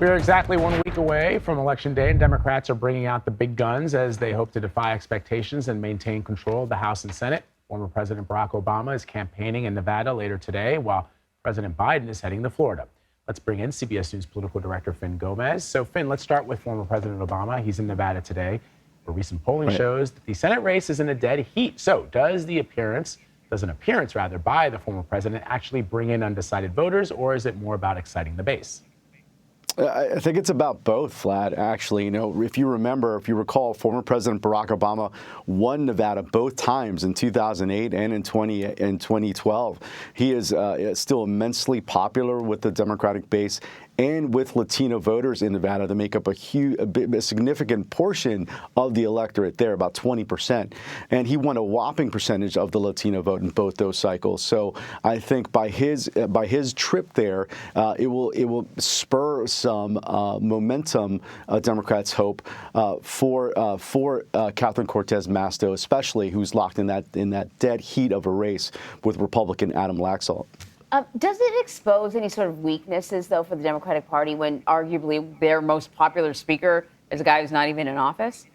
We're exactly 1 week away from Election Day, and Democrats are bringing out the big guns as they hope to defy expectations and maintain control of the House and Senate. Former President Barack Obama is campaigning in Nevada later today, while President Biden is heading to Florida. Let's bring in CBS News political director Fin Gomez. So, Fin, let's start with former President Obama. He's in Nevada today, where recent polling shows that the Senate race is in a dead heat. So, does an appearance by the former president actually bring in undecided voters, or is it more about exciting the base? I think it's about both, Vlad, actually. You know, if you recall, former President Barack Obama won Nevada both times in 2008 and in 2012. He is still immensely popular with the Democratic base and with Latino voters in Nevada that make up a significant portion of the electorate there, about 20%. And he won a whopping percentage of the Latino vote in both those cycles. So I think by his trip there, it will spur some momentum, Democrats hope, for Catherine Cortez Masto, especially, who's locked in that dead heat of a race with Republican Adam Laxalt. Does it expose any sort of weaknesses, though, for the Democratic Party when arguably their most popular speaker is a guy who's not even in office?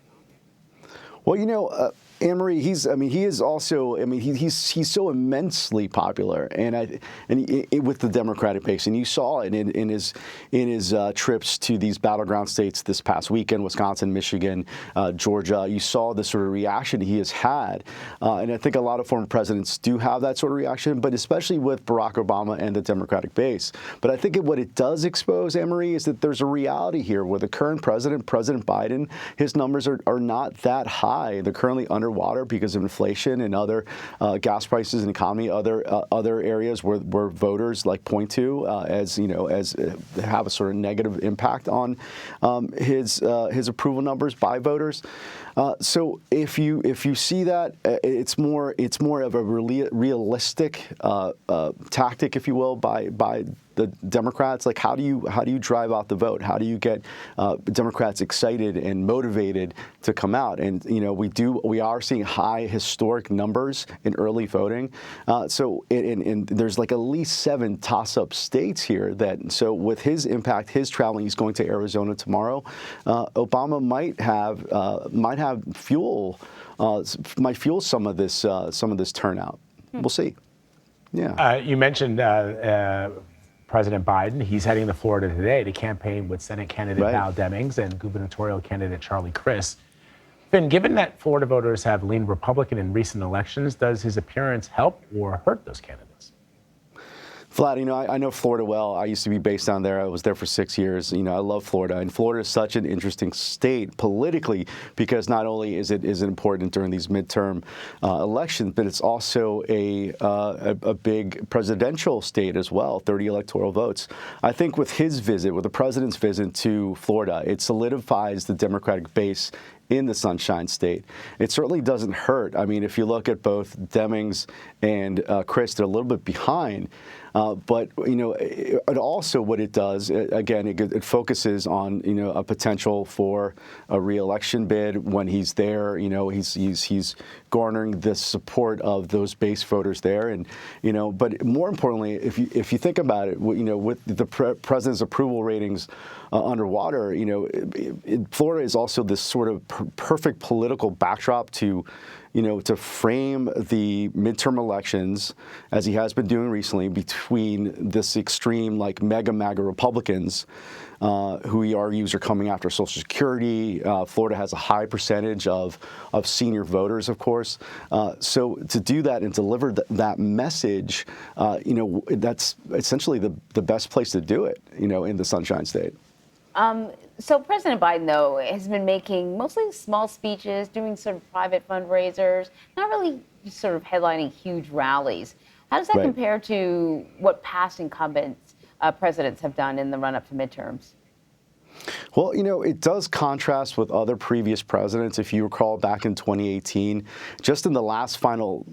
Well, you know, Anne-Marie, he's so immensely popular, and with the Democratic base, and you saw it in his trips to these battleground states this past weekend, Wisconsin, Michigan, Georgia. You saw the sort of reaction he has had, and I think a lot of former presidents do have that sort of reaction, but especially with Barack Obama and the Democratic base. But I think what it does expose, Anne-Marie, is that there's a reality here with the current president, President Biden. His numbers are not that high. They're currently underwater because of inflation and other gas prices and economy, other areas where voters point to as have a sort of negative impact on his approval numbers by voters. So if you see that, it's more of a realistic tactic, if you will, by the Democrats. Like, how do you drive out the vote? How do you get Democrats excited and motivated to come out? And we are seeing high historic numbers in early voting. So there's at least 7 toss-up states here so with his impact, his traveling, he's going to Arizona tomorrow. Obama might fuel some of this turnout. We'll see. Yeah. You mentioned President Biden. He's heading to Florida today to campaign with Senate candidate Val Demings and gubernatorial candidate Charlie Crist. Finn, given that Florida voters have leaned Republican in recent elections, does his appearance help or hurt those candidates? Vlad, I know Florida well. I used to be based down there. I was there for 6 years. I love Florida, and Florida is such an interesting state politically because not only is it important during these midterm elections, but it's also a big presidential state as well. 30 electoral votes. I think with the president's visit to Florida, it solidifies the Democratic base in the Sunshine State. It certainly doesn't hurt. I mean, if you look at both Demings and Crist, they're a little bit behind. But it also what it does, again, it focuses on a potential for a re-election bid when he's there. He's garnering the support of those base voters there, and But more importantly, if you think about it, with the president's approval ratings underwater, Florida is also this sort of perfect political backdrop to frame the midterm elections, as he has been doing recently, between this extreme, MAGA Republicans, who he argues are coming after Social Security. Florida has a high percentage of senior voters, of course. So to do that and deliver that message, that's essentially the best place to do it, in the Sunshine State. So President Biden, though, has been making mostly small speeches, doing sort of private fundraisers, not really sort of headlining huge rallies. How does that compare to what past incumbents, presidents have done in the run-up to midterms? Well, it does contrast with other previous presidents. If you recall back in 2018, just in the last final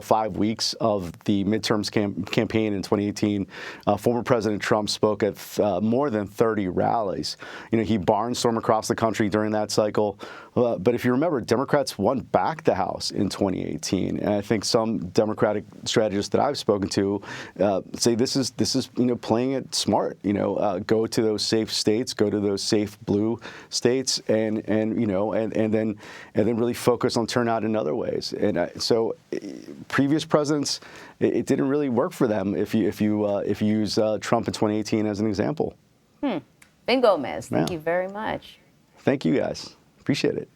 5 weeks of the midterms campaign in 2018, former President Trump spoke at more than 30 rallies. He barnstormed across the country during that cycle. But if you remember, Democrats won back the House in 2018, and I think some Democratic strategists that I've spoken to say this is playing it smart. Go to those safe states, go to those safe blue states, and then really focus on turnout in other ways. And so previous presidents, it didn't really work for them if you use Trump in 2018 as an example. Ben Gomez, thank you very much. Thank you guys. Appreciate it.